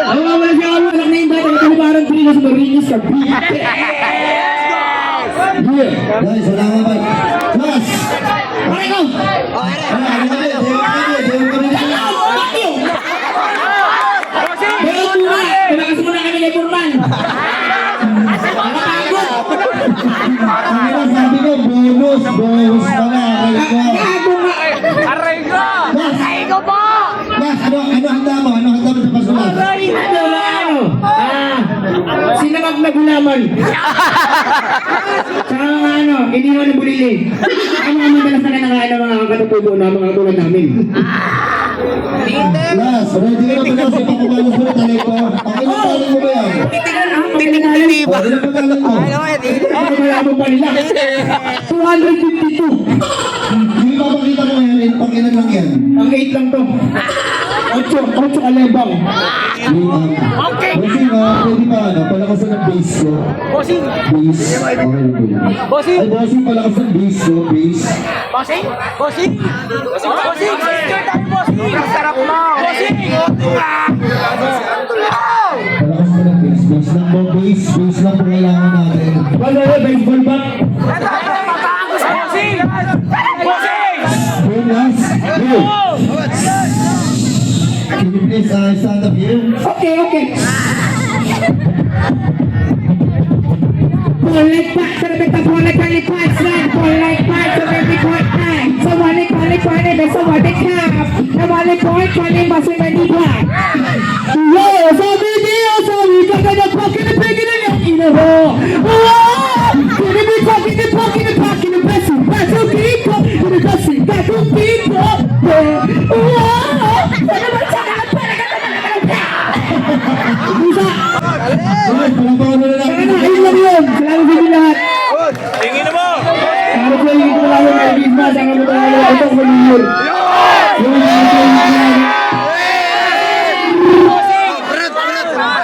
Ang mga wala siya ako, anak na yung dati, ito parang Trinos Marinos sa BT. Guys, wala nga ba? Mas! Pare ko! Bayo muna! Tumakas muna kami kay Purman! Ang sabi ko, bonus pala. Gago nga! Aray ko! Aray ko po! Mas, ano handa mo? Ano handa mo sa pasulat? Sinamag na gulaman. Tsaka mga iniwan na bulili. Ang mga madalas na kinakain ng mga katutubo na mga tulad namin. Las, ready ka na ba kasi pakumalas mo na talay ko? Pakinumpalan mo ba yan? Tinig-tinig Pwede na pagalan mo. Ano malabong pa nila? 252. Hindi pa makita mo ngayon, pang-ilan lang yan. Ang 8 lang to. 8 kalebang. Okay. Kasi nga, pwede pa palakasan ng base ko. Bossing! Base. Okay na po yun. Bossing! Ay, bossing, palakasan ng base ko. Base. Bossing! Bossing! Bossing! Bossing! Ang sarap mo! Bossing! Palakasan mo ng base. Base lang po, base. Base lang po kailangan natin. Wala na, baseball bat. Bossing! Bossing! Bonus. Go. Can you please stand up here? Okay. Polite part, sabi ka polite parts lang. Polite part, sabi ko ay. Sa wali pali, sa wali cap. Sa wali pali, basi manila. Yo, sabi ka na pocket na pegi na yung inaho. Kini bi pocket na basi, kiko. Kini kasi, kiko. Sana ba sana Bisa! Ay, palabaw na lang. Ayun lang yun! Salamat sa inyo lahat! Tingin mo! Salamat sa inyo lahat ng Christmas! Ang ano tayo ng itong malingol!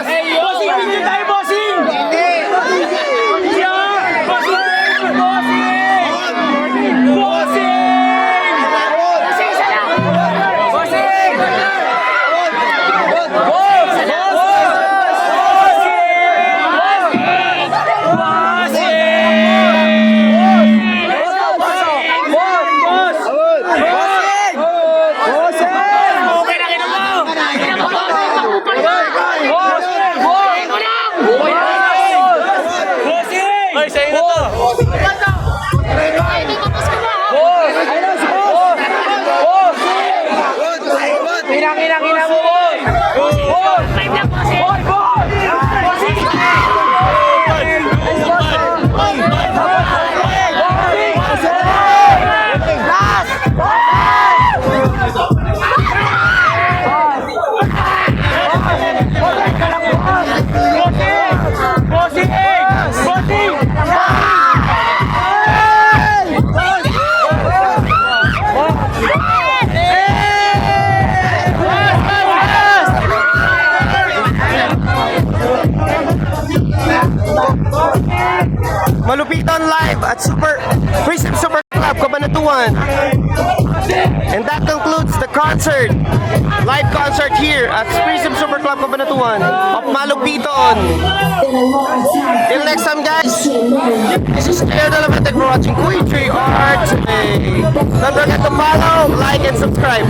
Hey, bossing! Hindi tayo bossing! Hindi! Bossing! Bossing! Bossing! Ay, sa'yo na to! Hinang mo, boy! Malupiton live at Prism Super Club Cabanatuan. And that concludes the concert. Live concert here at Prism Super Club Cabanatuan of Malupiton. Till next time, guys. This is Air Delaventek for watching Queen Tree Art today. Don't forget to follow, like, and subscribe.